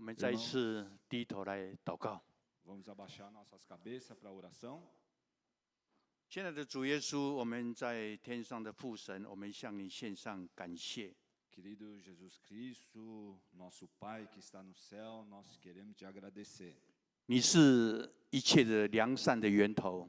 我们再一次 Irmãos, 低头来祷告。 vamos abaixar nossas cabeças para a oração. 亲爱的主耶稣，我们在天上的父神，我们向你献上感谢。 Querido Jesus Cristo, nosso Pai que está no céu, nós queremos te agradecer. 你是一切的良善的源头，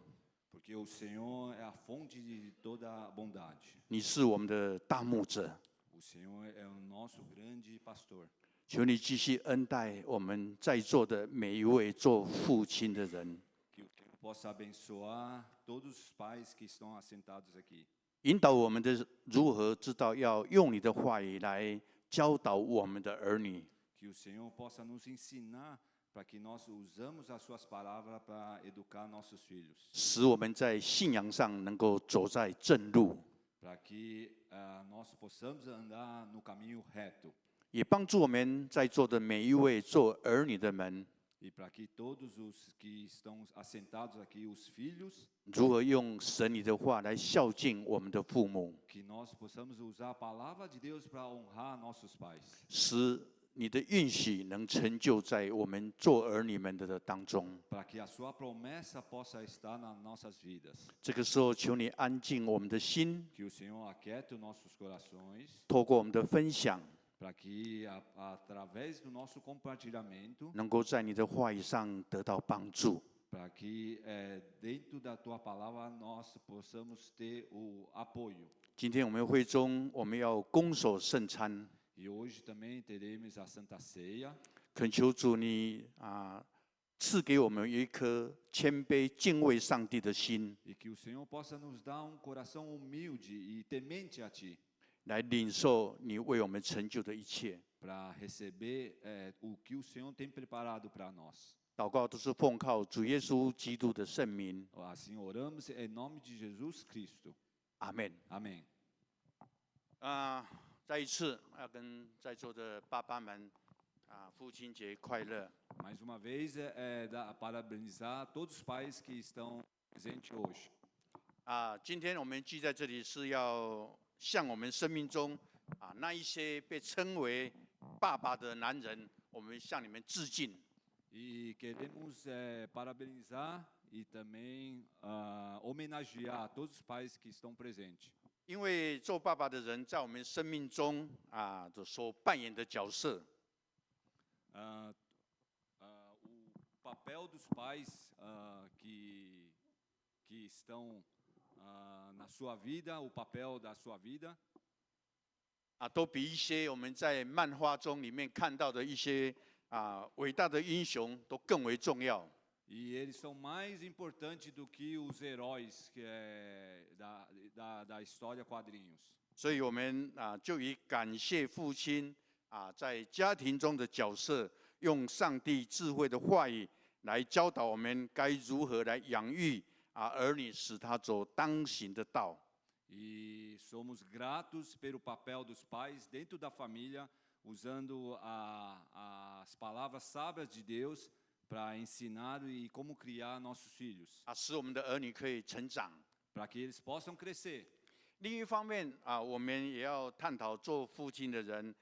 Porque o Senhor é a fonte de toda a bondade. 你是我们的大牧者。 O Senhor é o nosso grande pastor. 求你继续恩待我们在座的每一位做父亲的人， Que o Senhor possa abençoar todos os pais que estão assentados aqui. 引导我们的如何知道要用你的话语来教导我们的儿女。 Que o Senhor possa nos ensinar para que nós usamos as suas palavras para educar nossos filhos. 使我们在信仰上能够走在正路， Para que nós possamos andar no caminho reto. 也帮助我们在座的每一位做儿女的们， E para que todos os que estão assentados aqui, os filhos, 如何用神你的话来孝敬我们的父母， que nós possamos usar a palavra de Deus para honrar nossos pais. 使你的应许能成就在我们做儿女们的当中。 Para que a sua promessa possa estar nas nossas vidas. 这个时候，求你安静我们的心， Que o Senhor aquiete os nossos corações. 透过我们的分享， Para que através do nosso compartilhamento, 能够在你的话语上得到帮助。 para que dentro da tua palavra nós possamos ter o apoio. 今天我们会中，我们要攻守圣餐， E hoje também teremos a Santa Ceia. 恳求主你赐给我们一颗谦卑敬畏上帝的心， E que o Senhor possa nos dar coração humilde e temente a Ti, 来领受你为我们成就的一切。 para receber o que o Senhor tem preparado para nós. 祷告都是奉靠主耶稣基督的圣名， Assim oramos em nome de Jesus Cristo. 阿门。 Amém. 再一次要跟在座的爸爸们父亲节快乐。 Mais uma vez, parabenizar todos os pais que estão presentes hoje. 今天我们聚在这里是要向我们生命中那一些被称为爸爸的男人，我们向你们致敬。 E queremos parabenizar e também homenagear todos os pais que estão presentes. 因为做爸爸的人在我们生命中所扮演的角色， O papel dos pais que estão na sua vida, o papel da sua vida, 都比一些我们在漫画中里面看到的一些伟大的英雄都更为重要。 e eles são mais importantes do que os heróis da história quadrinhos. 所以我们就以感谢父亲在家庭中的角色，用上帝智慧的话语来教导我们该如何来养育儿女，使他走当行的道。 E somos gratos pelo papel dos pais dentro da família, usando as palavras sábias de Deus para ensinar e como criar nossos filhos, 使我们的儿女可以成长。 para que eles possam crescer. 另一方面我们也要探讨做父亲的人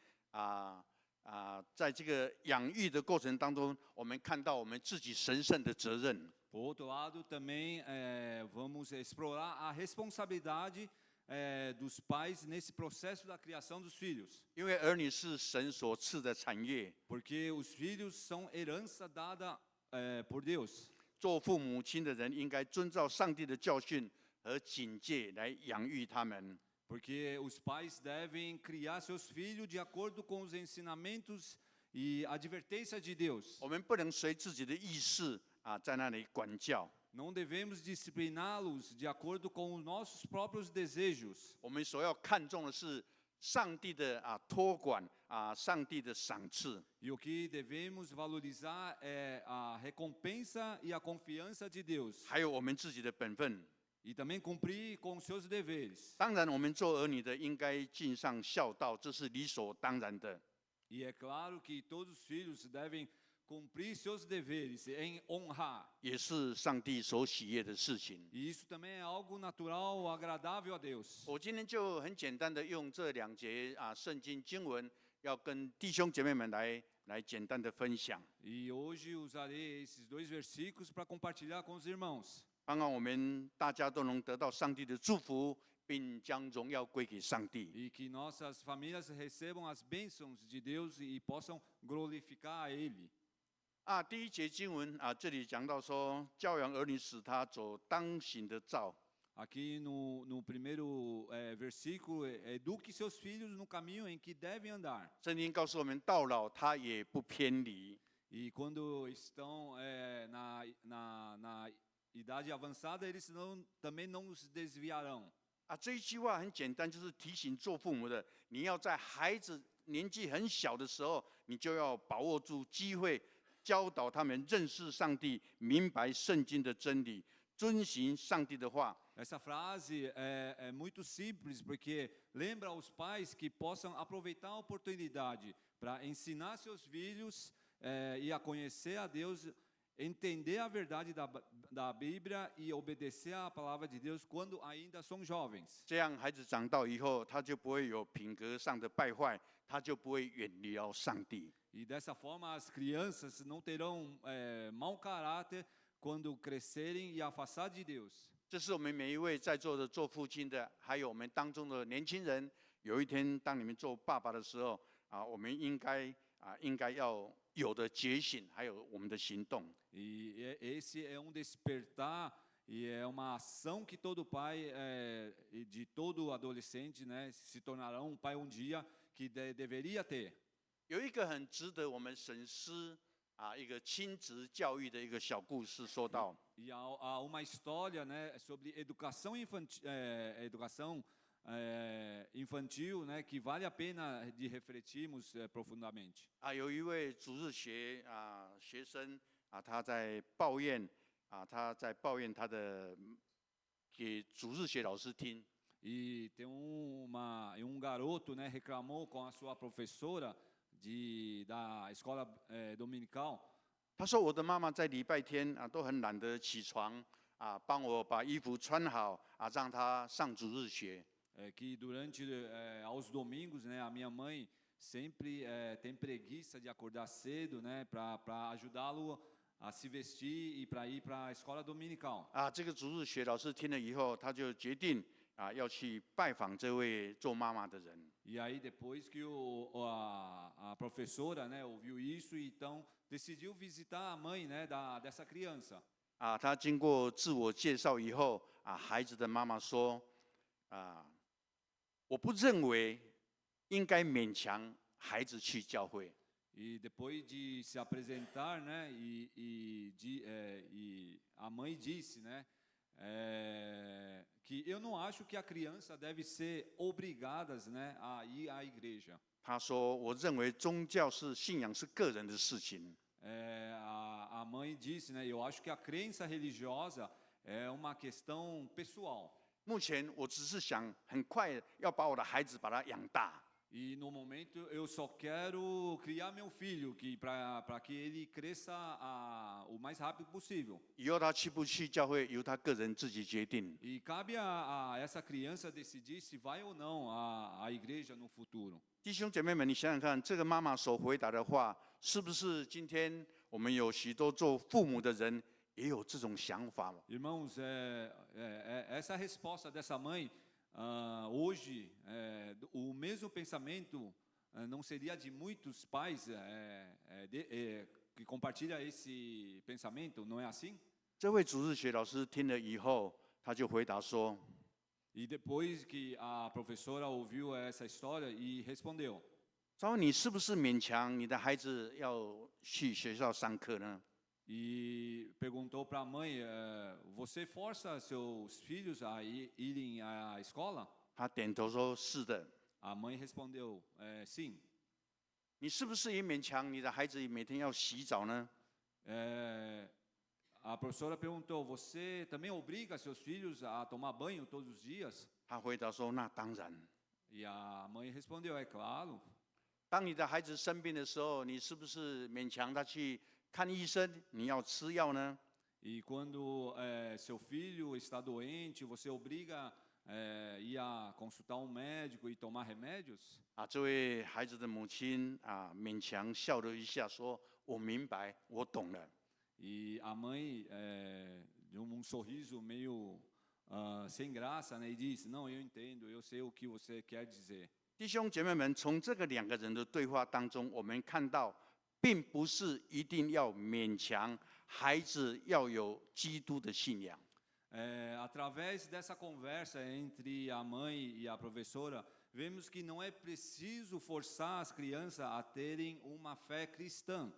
在这个养育的过程当中，我们看到我们自己神圣的责任。 Por outro lado, também vamos explorar a responsabilidade dos pais nesse processo da criação dos filhos. 因为儿女是神所赐的产业， Porque os filhos são herança dada por Deus. 做父母亲的人应该遵照上帝的教训和警戒来养育他们。 Porque os pais devem criar seus filhos de acordo com os ensinamentos e advertência de Deus. 我们不能随自己的意识在那里管教， Não devemos discipliná-los de acordo com os nossos próprios desejos. 我们所要看重的是上帝的托管上帝的赏赐。 E o que devemos valorizar é a recompensa e a confiança de Deus. 还有我们自己的本分。 E também cumprir com os seus deveres. 当然，我们做儿女的应该尽上孝道，这是理所当然的。 E é claro que todos os filhos devem cumprir seus deveres em honrar. 也是上帝所喜悦的事情。 E isso também é algo natural, agradável a Deus. 我今天就很简单的用这2节圣经经文，要跟弟兄姐妹们来来简单的分享， E hoje usarei esses 2 versículos para compartilhar com os irmãos. 盼望我们大家都能得到上帝的祝福，并将荣耀归给上帝。 E que nossas famílias recebam as bênçãos de Deus e possam glorificar a Ele. 第一节经文这里讲到说，教养儿女使他走当行的道。 Aqui no primeiro versículo, eduque seus filhos no caminho em que devem andar. 圣经告诉我们，到老他也不偏离。 E quando estão na idade avançada, eles também não se desviarão. 这一句话很简单，就是提醒做父母的，你要在孩子年纪很小的时候，你就要把握住机会，教导他们认识上帝，明白圣经的真理，遵行上帝的话。 Essa frase é muito simples, porque lembra aos pais que possam aproveitar a oportunidade para ensinar seus filhos e a conhecer a Deus, entender a verdade da Bíblia e obedecer à palavra de Deus quando ainda são jovens. 这样孩子长大以后，他就不会有品格上的败坏，他就不会远离了上帝。 E dessa forma as crianças não terão mau caráter quando crescerem e afastar de Deus. 这是我们每一位在座的做父亲的，还有我们当中的年轻人。有一天，当你们做爸爸的时候，我们应该要有的觉醒，还有我们的行动。 E esse é despertar e é uma ação que todo pai e de todo adolescente, né, se tornarão pai dia que deveria ter. 有一个很值得我们深思一个亲子教育的一个小故事，说到。 E há uma história, né, sobre educação infantil, né, que vale a pena de refletirmos profundamente. 有一位主日学学生他在抱怨他的给主日学老师听。 E tem garoto, né, reclamou com a sua professora da escola dominical. 他说：“我的妈妈在礼拜天都很懒得起床帮我把衣服穿好让他上主日学。” Que durante aos domingos, né, a minha mãe sempre tem preguiça de acordar cedo, né, para ajudá-lo a se vestir e para ir para a escola dominical. 这个主日学老师听了以后，他就决定要去拜访这位做妈妈的人。 E aí depois que a professora, né, ouviu isso, então decidiu visitar a mãe, né, dessa criança. 他经过自我介绍以后孩子的妈妈说我不认为应该勉强孩子去教会。 E depois de se apresentar, né, a mãe disse, né, que eu não acho que a criança deve ser obrigadas, né, a ir à igreja. 他说：“我认为宗教信仰是个人的事情。” A mãe disse, né, eu acho que a crença religiosa é uma questão pessoal. 目前我只是想很快要把我的孩子把他养大。 E no momento eu só quero criar meu filho para que ele cresça o mais rápido possível. 以后他去不去教会，由他个人自己决定。 E cabe a essa criança decidir se vai ou não à igreja no futuro. 弟兄姐妹们，你想想看，这个妈妈所回答的话，是不是今天我们有许多做父母的人也有这种想法？ Irmãos, essa resposta dessa mãe hoje, o mesmo pensamento não seria de muitos pais que compartilham esse pensamento, não é assim? 这位主日学老师听了以后，他就回答说 E depois que a professora ouviu essa história e respondeu: 他说：“你是不是勉强你的孩子要去学校上课呢？” E perguntou para a mãe: você força seus filhos a irem à escola? 他点头说：“是的。” A mãe respondeu: sim. 你是不是也勉强你的孩子每天要洗澡呢？ A professora perguntou: você também obriga seus filhos a tomar banho todos os dias? 他回答说：“那当然。” E a mãe respondeu: é claro. 当你的孩子生病的时候，你是不是勉强他去看医生？你要吃药呢？ E quando seu filho está doente, você obriga ia consultar um médico e tomar remédios. 这位孩子的母亲勉强笑了一下，说：“我明白，我懂了。” E a mãe, de sorriso meio sem graça, né, e disse: Não, eu entendo, eu sei o que você quer dizer. 弟兄姐妹们，从这个两个人的对话当中，我们看到，并不是一定要勉强孩子要有基督的信仰。 Através dessa conversa entre a mãe e a professora, vemos que não é preciso forçar as crianças a terem uma fé cristã.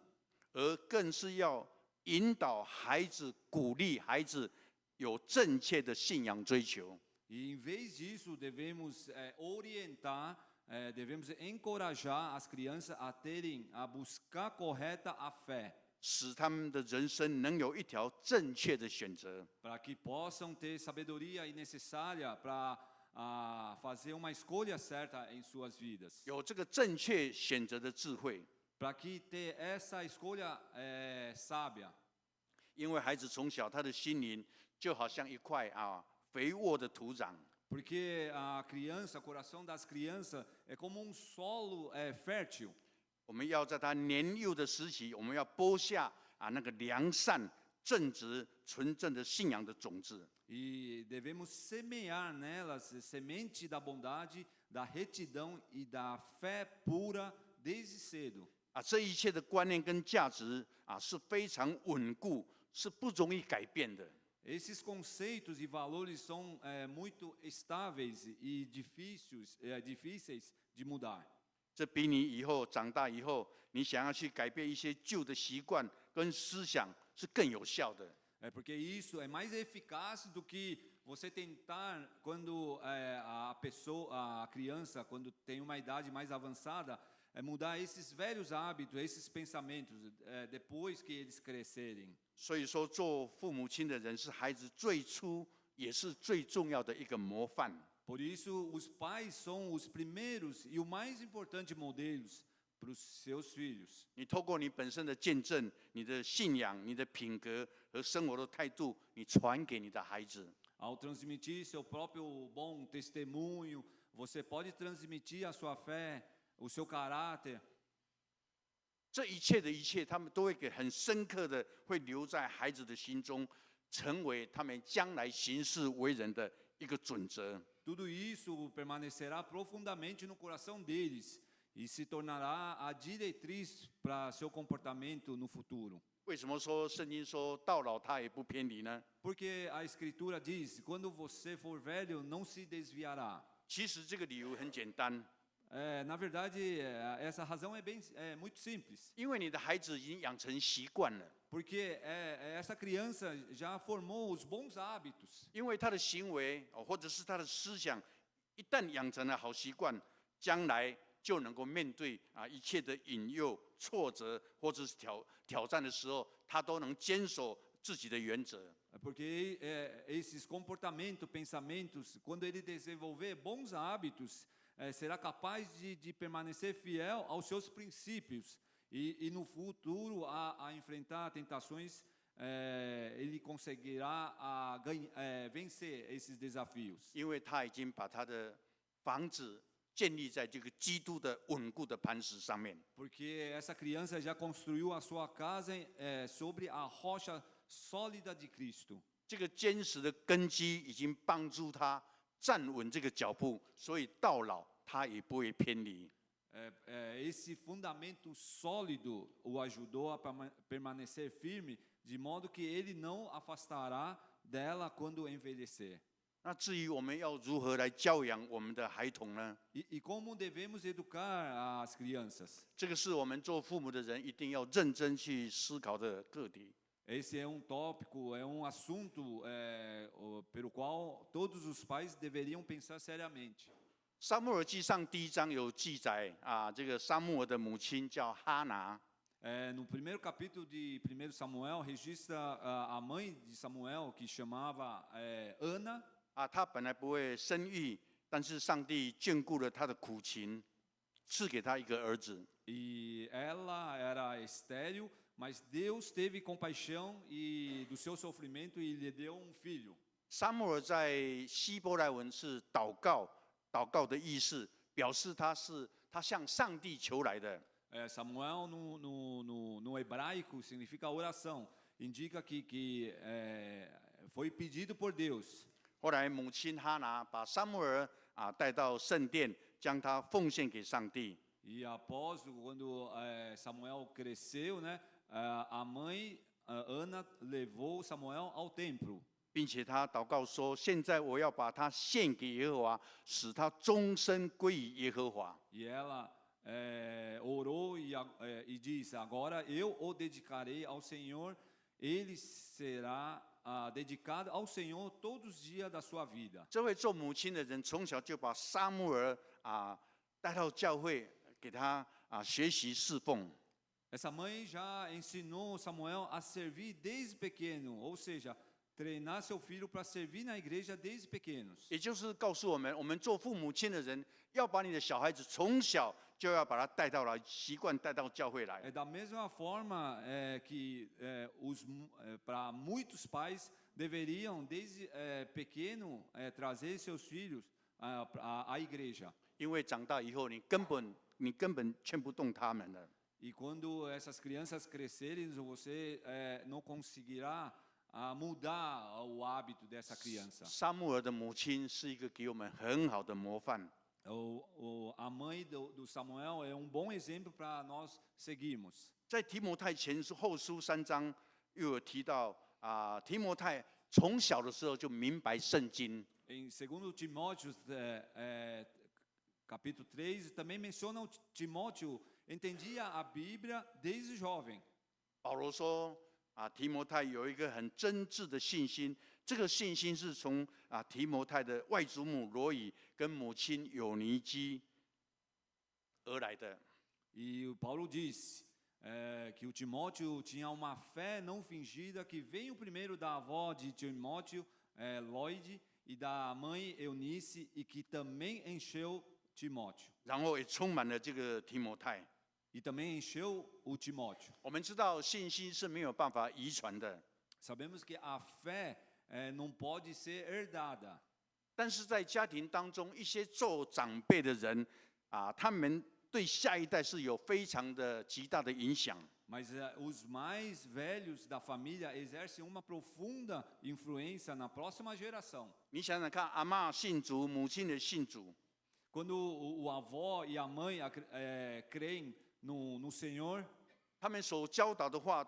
而更是要引导孩子、鼓励孩子有正确的信仰追求。 E em vez disso, devemos orientar, devemos encorajar as crianças a buscar correta a fé, 使他们的人生能有一条正确的选择。 para que possam ter sabedoria necessária para fazer uma escolha certa em suas vidas. 有这个正确选择的智慧， Para que ter essa escolha sábia. 因为孩子从小他的心灵就好像一块肥沃的土壤， Porque a criança, o coração das crianças é como um solo fértil. 我们要在他年幼的时期，我们要播下那个良善、正直、纯正的信仰的种子。 E devemos semear nelas semente da bondade, da retidão e da fé pura desde cedo. 这一切的观念跟价值是非常稳固，是不容易改变的。 Esses conceitos e valores são muito estáveis e difíceis de mudar. 这比你以后长大以后，你想要去改变一些旧的习惯跟思想是更有效的。 Porque isso é mais eficaz do que você tentar quando a criança, quando tem uma idade mais avançada, mudar esses velhos hábitos, esses pensamentos, depois que eles crescerem. 所以说，做父母亲的人是孩子最初也是最重要的一个模范。 Por isso, os pais são os primeiros e o mais importante modelos para os seus filhos. 你透过你本身的见证、你的信仰、你的品格和生活的态度，你传给你的孩子。 Ao transmitir seu próprio bom testemunho, você pode transmitir a sua fé, o seu caráter. 这一切的一切，他们都会很深刻的会留在孩子的心中，成为他们将来行事为人的一个准则。 Tudo isso permanecerá profundamente no coração deles e se tornará a diretriz para seu comportamento no futuro. 为什么说圣经说到老他也不偏离呢？ Porque a Escritura diz: quando você for velho, não se desviará. 其实这个理由很简单， Na verdade, essa razão é muito simples. 因为你的孩子已经养成习惯了， Porque essa criança já formou os bons hábitos. 因为他的行为或者是他的思想，一旦养成了好习惯，将来就能够面对一切的引诱、挫折或者是挑战的时候，他都能坚守自己的原则。 Porque esses comportamentos, pensamentos, quando ele desenvolver bons hábitos, será capaz de permanecer fiel aos seus princípios. E no futuro, a enfrentar tentações, ele conseguirá vencer esses desafios. 因为他已经把他的房子建立在这个基督的稳固的磐石上面。 Porque essa criança já construiu a sua casa sobre a rocha sólida de Cristo. 这个坚实的根基已经帮助他站稳这个脚步，所以到老他也不会偏离。 Esse fundamento sólido o ajudou a permanecer firme, de modo que ele não afastará dela quando envelhecer. 那至于我们要如何来教养我们的孩童呢？ E como devemos educar as crianças? 这个是我们做父母的人一定要认真去思考的课题。 Esse é tópico, é assunto pelo qual todos os pais deveriam pensar seriamente. 撒母耳记上第1章有记载这个撒母耳的母亲叫哈拿。 No primeiro capítulo de 1 Samuel, registra a mãe de Samuel, que chamava Ana. 她本来不会生育，但是上帝眷顾了她的苦情，赐给她一个儿子。 E ela era estéril, mas Deus teve compaixão do seu sofrimento e lhe deu um filho. 撒母耳在希伯来文是祷告，祷告的意思，表示他向上帝求来的。Samuel no hebraico significa oração, indica que foi pedido por Deus. 后来母亲哈拿把撒母耳带到圣殿，将他奉献给上帝。E após, quando Samuel cresceu, né, a mãe Ana levou Samuel ao templo. 并且他祷告说：“现在我要把他献给耶和华，使他终身归于耶和华。” E ela orou e disse: Agora eu o dedicarei ao Senhor, ele será dedicado ao Senhor todos os dias da sua vida. 这位做母亲的人从小就把撒母耳带到教会，给他学习侍奉。 Essa mãe já ensinou Samuel a servir desde pequeno, ou seja, treinar seu filho para servir na igreja desde pequenos. 也就是告诉我们，我们做父母亲的人，要把你的小孩子从小就要把他带到来，习惯带到教会来。 Da mesma forma que para muitos pais deveriam desde pequeno trazer seus filhos à igreja. 因为长大以后，你根本劝不动他们了。 E quando essas crianças crescerem, você não conseguirá mudar o hábito dessa criança. 撒母耳的母亲是一个给我们很好的模范。 A mãe do Samuel é bom exemplo para nós seguirmos. 在提摩太前书后书3章又有提到提摩太从小的时候就明白圣经。 Em 2 Timóteo, capítulo 3, também menciona Timóteo entendia a Bíblia desde jovem. 保罗说提摩太有一个很真挚的信心，这个信心是从提摩太的外祖母罗以跟母亲友尼基而来的。 E o Paulo disse que o Timóteo tinha uma fé não fingida que veio primeiro da avó de Timóteo, Lloyd, e da mãe Eunice, e que também encheu Timóteo. 然后也充满了这个提摩太。 E também encheu o Timóteo. 我们知道信心是没有办法遗传的， Sabemos que a fé não pode ser herdada. 但是在家庭当中，一些做长辈的人他们对下一代是有非常的极大的影响。 Mas os mais velhos da família exercem uma profunda influência na próxima geração. 你想想看，阿嬷信主，母亲也信主， Quando o avó e a mãe creem no Senhor, 他们所教导的话，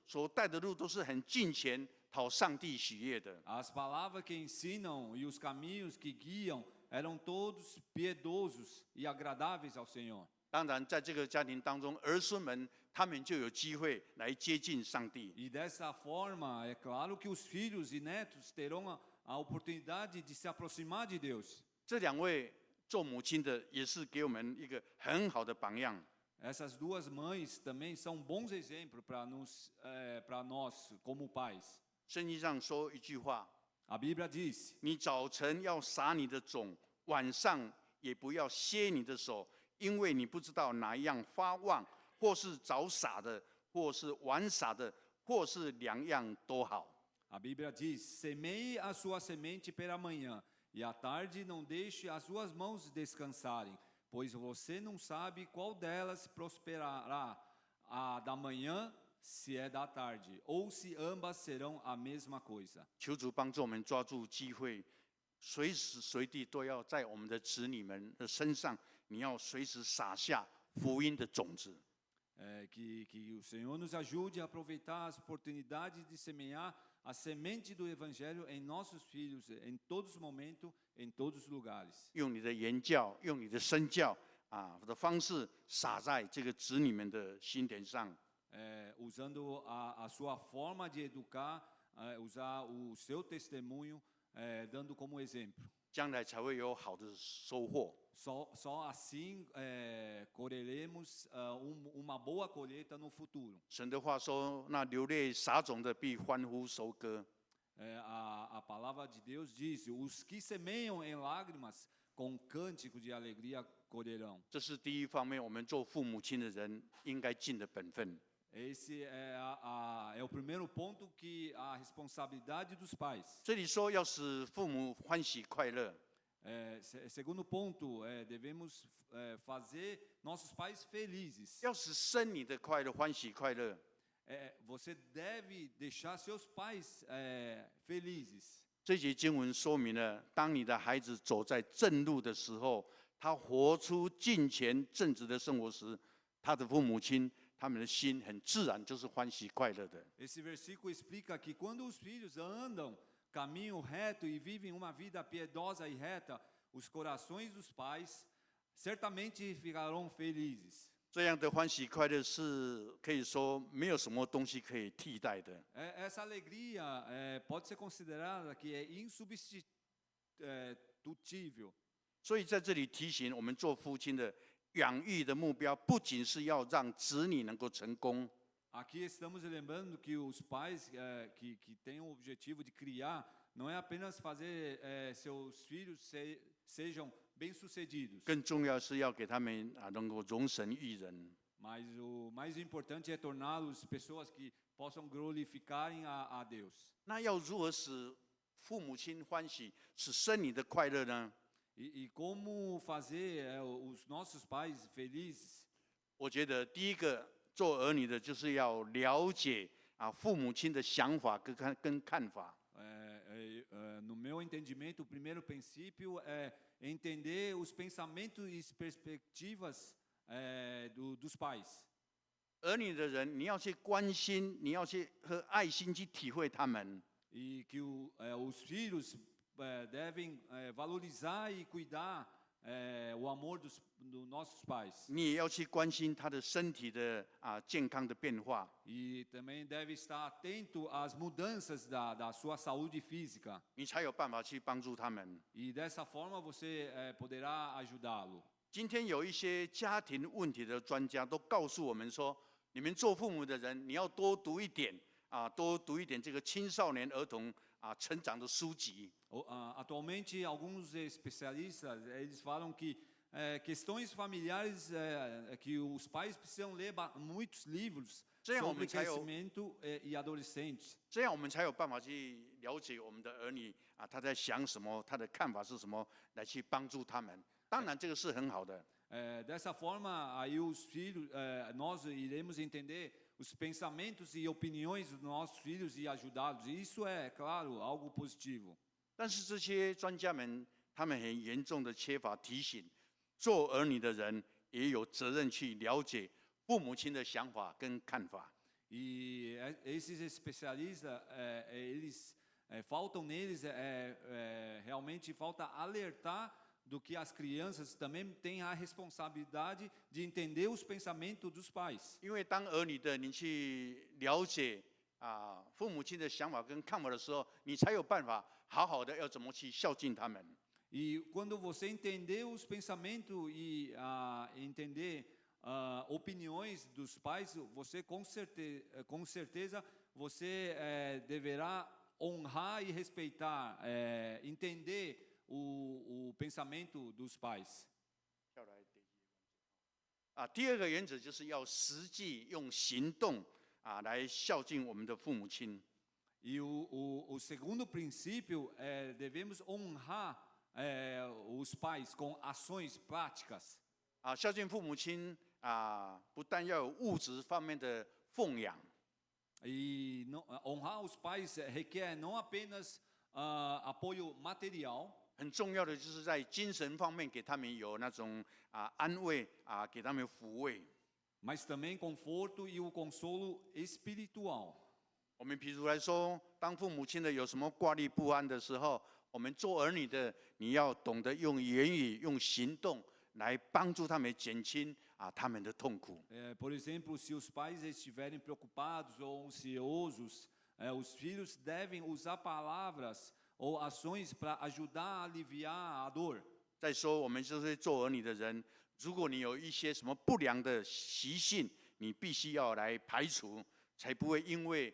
所带的路都是很敬虔、讨上帝喜悦的。 as palavras que ensinam e os caminhos que guiam eram todos piedosos e agradáveis ao Senhor. 当然，在这个家庭当中，儿孙们他们就有机会来接近上帝。 E dessa forma, é claro que os filhos e netos terão a oportunidade de se aproximar de Deus. 这两位做母亲的也是给我们一个很好的榜样。 Essas duas mães também são bons exemplos para nós como pais. 圣经上说一句话： A Bíblia diz: 你早晨要撒你的种，晚上也不要歇你的手，因为你不知道哪一样发旺，或是早撒的，或是晚撒的，或是两样都好。 A Bíblia diz: semeie a sua semente pela manhã, e à tarde não deixe as suas mãos descansarem, pois você não sabe qual delas prosperará, a da manhã, se é da tarde, ou se ambas serão a mesma coisa. 求主帮助我们抓住机会，随时随地都要在我们的子女们的身上，你要随时撒下福音的种子。 Que o Senhor nos ajude a aproveitar as oportunidades de semear a semente do Evangelho em nossos filhos, em todos os momentos, em todos os lugares. 用你的言教，用你的身教的方式撒在这个子女们的心田上。 Usando a sua forma de educar, usar o seu testemunho, dando como exemplo. 将来才会有好的收获。 Só assim colheremos uma boa colheita no futuro. 神的话说：“那流泪撒种的必欢呼收割。” A palavra de Deus diz: os que semeiam em lágrimas, com cântico de alegria colherão. 这是第一方面，我们做父母亲的人应该尽的本分。Esse é o primeiro ponto, que a responsabilidade dos pais. 这里说要使父母欢喜快乐， Segundo ponto, devemos fazer nossos pais felizes. 要使生你的快乐欢喜快乐。 Você deve deixar seus pais felizes. 这节经文说明了，当你的孩子走在正路的时候，他活出敬虔正直的生活时，他的父母亲他们的心很自然就是欢喜快乐的。 Esse versículo explica que quando os filhos andam caminho reto e vivem uma vida piedosa e reta, os corações dos pais certamente ficarão felizes. 这样的欢喜快乐是可以说没有什么东西可以替代的。 Essa alegria pode ser considerada que é insubstitutível. 所以在这里提醒我们做父亲的，养育的目标不仅是要让子女能够成功， Aqui estamos lembrando que os pais que têm o objetivo de criar não é apenas fazer seus filhos sejam bem-sucedidos, 更重要是要给他们能够容神育人。 mas o mais importante é torná-los pessoas que possam glorificarem a Deus. 那要如何使父母亲欢喜，使生你的快乐呢？ E como fazer os nossos pais felizes? 我觉得第一个做儿女的就是要了解父母亲的想法跟看法。 No meu entendimento, o primeiro princípio é entender os pensamentos e perspectivas dos pais. 儿女的人，你要去关心，你要去和爱心去体会他们。 E que os filhos devem valorizar e cuidar o amor dos nossos pais. 你也要去关心他的身体的健康的变化。 E também deve estar atento às mudanças da sua saúde física. 你才有办法去帮助他们。 E dessa forma você poderá ajudá-lo. 今天有一些家庭问题的专家都告诉我们说，你们做父母的人，你要多读一点多读一点这个青少年儿童成长的书籍。 Atualmente, alguns especialistas eles falam que questões familiares que os pais precisam ler muitos livros sobre crescimento e adolescente. 这样我们才有办法去了解我们的儿女他在想什么，他的看法是什么，来去帮助他们。当然，这个是很好的。 Dessa forma, aí os filhos, nós iremos entender os pensamentos e opiniões dos nossos filhos e ajudá-los. E isso é, claro, algo positivo. 但是这些专家们，他们很严重的缺乏提醒，做儿女的人也有责任去了解父母亲的想法跟看法。 E esses especialistas, faltam neles, realmente falta alertar do que as crianças também têm a responsabilidade de entender os pensamentos dos pais. 因为当儿女的你去了解父母亲的想法跟看法的时候，你才有办法好好的要怎么去孝敬他们。 E quando você entender os pensamentos e entender opiniões dos pais, você com certeza você deverá honrar e respeitar, entender o pensamento dos pais. 第二个原则就是要实际用行动来孝敬我们的父母亲。 E o segundo princípio é devemos honrar os pais com ações práticas. 孝敬父母亲不但要有物质方面的奉养， E honrar os pais requer não apenas apoio material, 很重要的就是在精神方面给他们有那种安慰给他们抚慰。 mas também conforto e o consolo espiritual. 我们比如来说，当父母亲的有什么挂虑不安的时候，我们做儿女的，你要懂得用言语、用行动来帮助他们减轻他们的痛苦。 Por exemplo, se os pais estiverem preocupados ou ansiosos, os filhos devem usar palavras ou ações para ajudar a aliviar a dor. 再说，我们这些做儿女的人，如果你有一些什么不良的习性，你必须要来排除，才不会因为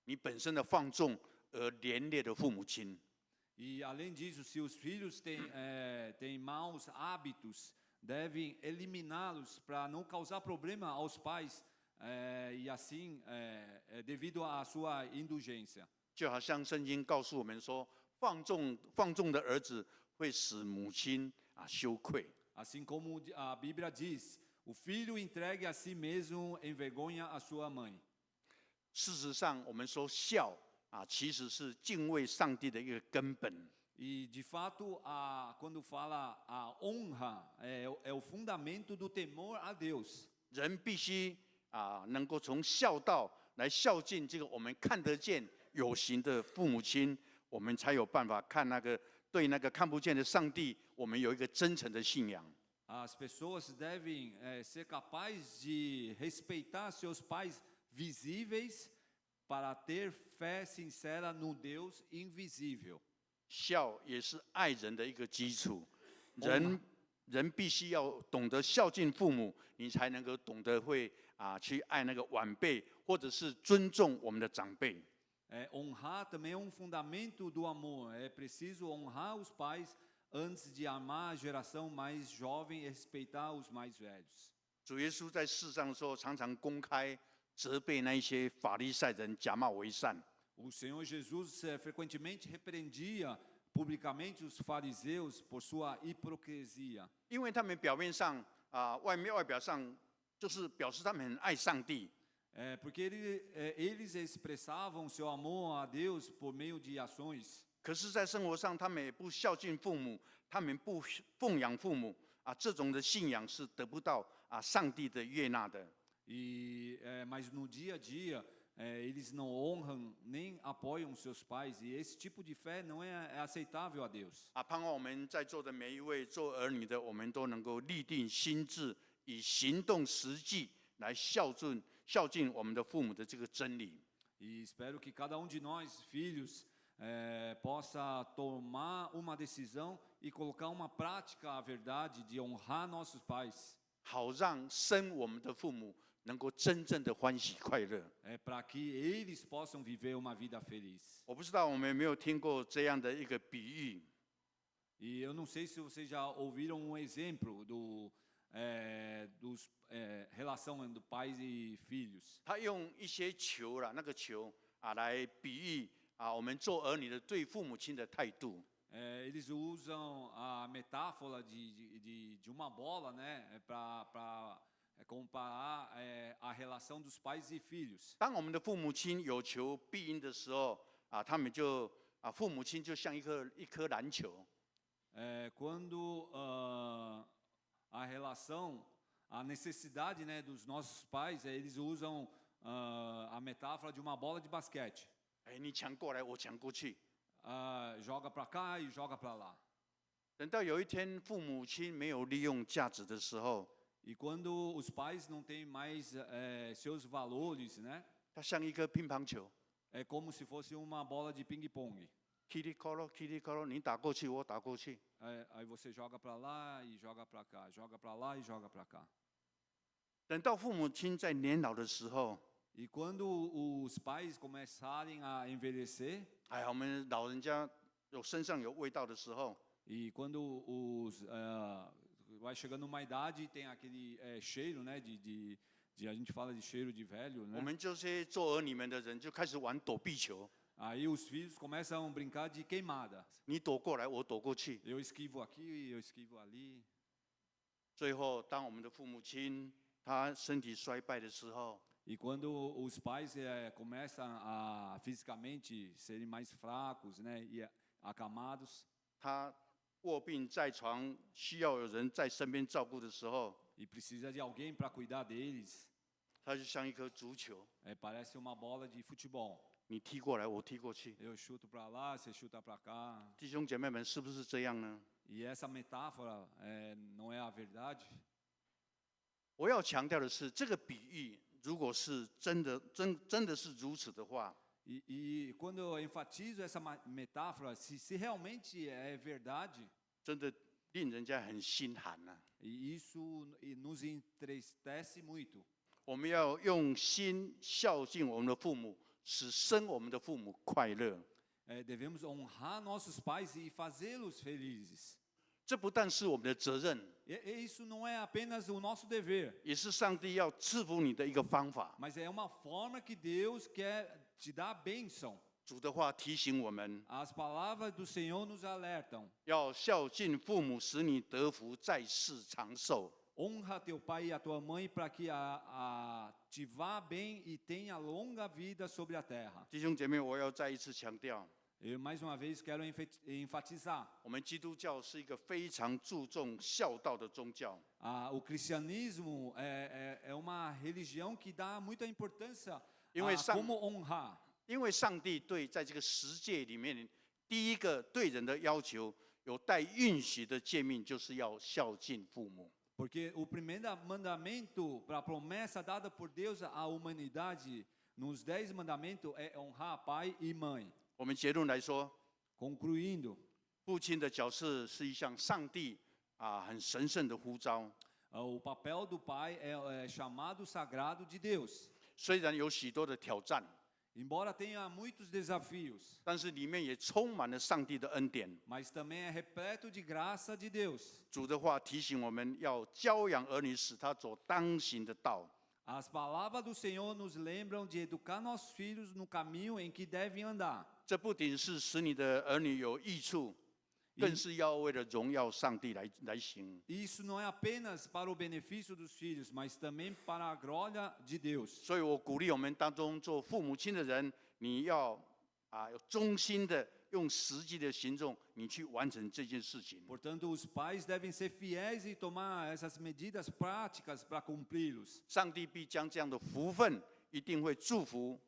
你本身的放纵而连累了父母亲。 E além disso, se os filhos têm maus hábitos, devem eliminá-los para não causar problema aos pais e assim, devido à sua indulgência. 就好像圣经告诉我们说，放纵的儿子会使母亲羞愧。 Assim como a Bíblia diz, o filho entregue a si mesmo envergonha a sua mãe. 事实上，我们说孝其实是敬畏上帝的一个根本。 E, de fato, quando fala a honra, é o fundamento do temor a Deus. 人必须能够从孝道来孝敬这个我们看得见有形的父母亲，我们才有办法看对那个看不见的上帝，我们有一个真诚的信仰。 As pessoas devem ser capazes de respeitar seus pais visíveis para ter fé sincera no Deus invisível. 孝也是爱人的一个基础， honra 人必须要懂得孝敬父母，你才能够懂得会去爱那个晚辈，或者是尊重我们的长辈。 Honrar também é um fundamento do amor. É preciso honrar os pais antes de amar a geração mais jovem e respeitar os mais velhos. 主耶稣在世上的时候，常常公开责备那一些法利赛人假冒为善。 O Senhor Jesus frequentemente repreendia publicamente os fariseus por sua hipocrisia. 因为他们表面上外表上就是表示他们很爱上帝， Porque eles expressavam seu amor a Deus por meio de ações. 可是，在生活上他们也不孝敬父母，他们不奉养父母这种的信仰是得不到上帝的悦纳的。 Mas no dia a dia, eles não honram nem apoiam seus pais, e esse tipo de fé não é aceitável a Deus. 盼望我们在座的每一位做儿女的，我们都能够立定心志，以行动实际来孝敬我们的父母的这个真理。 E espero que cada de nós, filhos, possa tomar uma decisão e colocar uma prática a verdade de honrar nossos pais. 好让生我们的父母能够真正的欢喜快乐。 Para que eles possam viver uma vida feliz. 我不知道我们有没有听过这样的一个比喻。 E eu não sei se vocês já ouviram um exemplo dos relação entre pais e filhos. 他用一些球那个球来比喻我们做儿女的对父母亲的态度。 Eles usam a metáfora de uma bola, né, para comparar a relação dos pais e filhos. 当我们的父母亲有求必应的时候他们就父母亲就像一颗篮球。 Quando a relação, a necessidade, né, dos nossos pais, eles usam a metáfora de uma bola de basquete. 你抢过来，我抢过去。 Joga para cá e joga para lá. 等到有一天父母亲没有利用价值的时候， E quando os pais não têm mais seus valores, né, 它像一颗乒乓球， é como se fosse uma bola de ping-pong. 噼里啪啦，噼里啪啦，你打过去，我打过去。 Aí você joga para lá e joga para cá, joga para lá e joga para cá. 等到父母亲在年老的时候， E quando os pais começarem a envelhecer, 我们老人家身上有味道的时候， e quando vai chegando uma idade e tem aquele cheiro, né, a gente fala de cheiro de velho, 我 né? 们这些做儿女们的人就开始玩躲避球， Aí os filhos começam a brincar de queimada. 你躲过来，我躲过去。 Eu esquivo aqui, eu esquivo ali. 最后，当我们的父母亲他身体衰败的时候， E quando os pais começam a fisicamente serem mais fracos, né, e acamados, 他卧病在床，需要有人在身边照顾的时候， e precisa de alguém para cuidar deles, 他就像一颗足球， parece uma bola de futebol. 你踢过来，我踢过去。 Eu chuto para lá, você chuta para cá. 弟兄姐妹们，是不是这样呢？ E essa metáfora não é a verdade? 我要强调的是，这个比喻如果是真的是如此的话， E quando eu enfatizo essa metáfora, se realmente é verdade, 真的令人家很心寒呐、 e isso nos entristece muito. 我们要用心孝敬我们的父母，使生我们的父母快乐。 Devemos honrar nossos pais e fazê-los felizes. 这不但是我们的责任， Isso não é apenas o nosso dever, 也是上帝要赐福你的一个方法。 mas é uma forma que Deus quer te dar a bênção. 主的话提醒我们， As palavras do Senhor nos alertam. 要孝敬父母，使你得福，在世长寿。 Honra teu pai e a tua mãe para que te vá bem e tenha longa vida sobre a terra. 弟兄姐妹，我要再一次强调， Eu mais uma vez quero enfatizar. 我们基督教是一个非常注重孝道的宗教。 O cristianismo é uma religião que dá muita importância a como honrar. 因为上帝对在这个十诫里面，第一个对人的要求，有带允许的诫命，就是要孝敬父母。 Porque o primeiro mandamento para a promessa dada por Deus à humanidade nos 10 mandamentos é honrar pai e mãe. 我们结论来说， Concluindo, 父亲的角色是一项上帝很神圣的呼召。 o papel do pai é chamado sagrado de Deus. 虽然有许多的挑战， Embora tenha muitos desafios, 但是里面也充满了上帝的恩典。 mas também é repleto de graça de Deus. 主的话提醒我们要教养儿女，使他走当行的道。 As palavras do Senhor nos lembram de educar nossos filhos no caminho em que devem andar. 这不仅是使你的儿女有益处，更是要为了荣耀上帝来行。 Isso não é apenas para o benefício dos filhos, mas também para a glória de Deus. 所以我鼓励我们当中做父母亲的人，你要有忠心的用实际的行动，你去完成这件事情。 Portanto, os pais devem ser fiéis e tomar essas medidas práticas para cumpri-los. 上帝必将这样的福分一定会祝福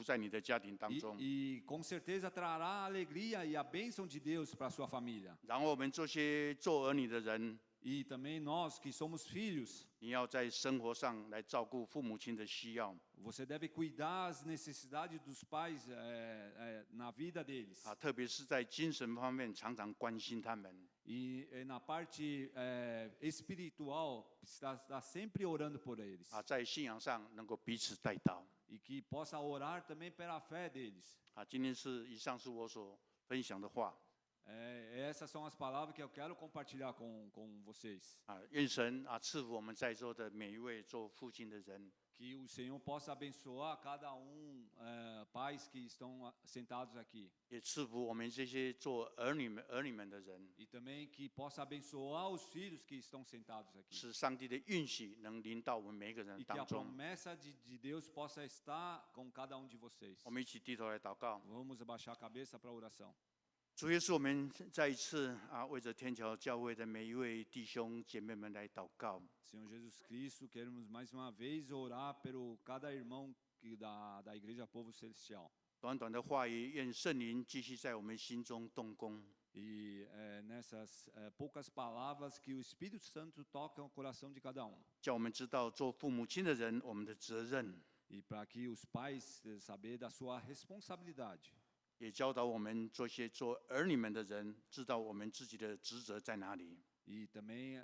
在你的家庭当中。 E com certeza trará a alegria e a bênção de Deus para a sua família. 然后我们这些做儿女的人， E também nós que somos filhos, 你要在生活上来照顾父母亲的需要 você deve cuidar as necessidades dos pais na vida deles. 特别是在精神方面常常关心他们。 E na parte espiritual, está sempre orando por eles. 在信仰上能够彼此带到。 E que possa orar também pela fé deles. 今天以上是我所分享的话。 Essas são as palavras que eu quero compartilhar com vocês. 愿神赐福我们在座的每一位做父亲的人。 Que o Senhor possa abençoar cada pais que estão sentados aqui. 也赐福我们这些做儿女们的人。 E também que possa abençoar os filhos que estão sentados aqui. 使上帝的允许能临到我们每个人 E que a 当中。 promessa de Deus possa estar com cada um de vocês. 我们一起低头来祷告。 Vamos abaixar a cabeça para a oração. 主耶稣，我们再一次为着天桥教会的每一位弟兄姐妹们来祷告。 Senhor Jesus Cristo, queremos mais uma vez orar pelo cada irmão da Igreja Povo Celestial. 短短的话语，愿圣灵继续在我们心中动工。 E nessas poucas palavras que o Espírito Santo toca o coração de cada um. 叫我们知道做父母亲的人，我们的责任， E para que os pais saber da sua responsabilidade. 也教导我们这些做儿女们的人，知道我们自己的职责在哪里。 E também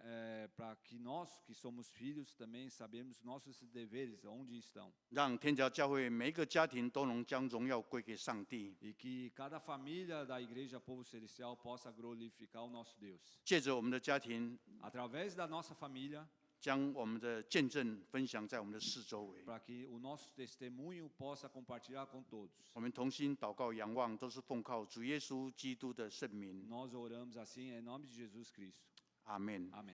para que nós que somos filhos também sabemos nossos deveres, onde estão. 让天桥教会每一个家庭都能将荣耀归给上帝。 E que cada família da Igreja Povo Celestial possa glorificar o nosso Deus. 借着我们的家庭， Através da nossa família, 将我们的见证分享在我们的四周围。 para que o nosso testemunho possa compartilhar com todos. 我们同心祷告、仰望，都是奉靠主耶稣基督的圣名。 Nós oramos assim em nome de Jesus Cristo. 阿门。Amém.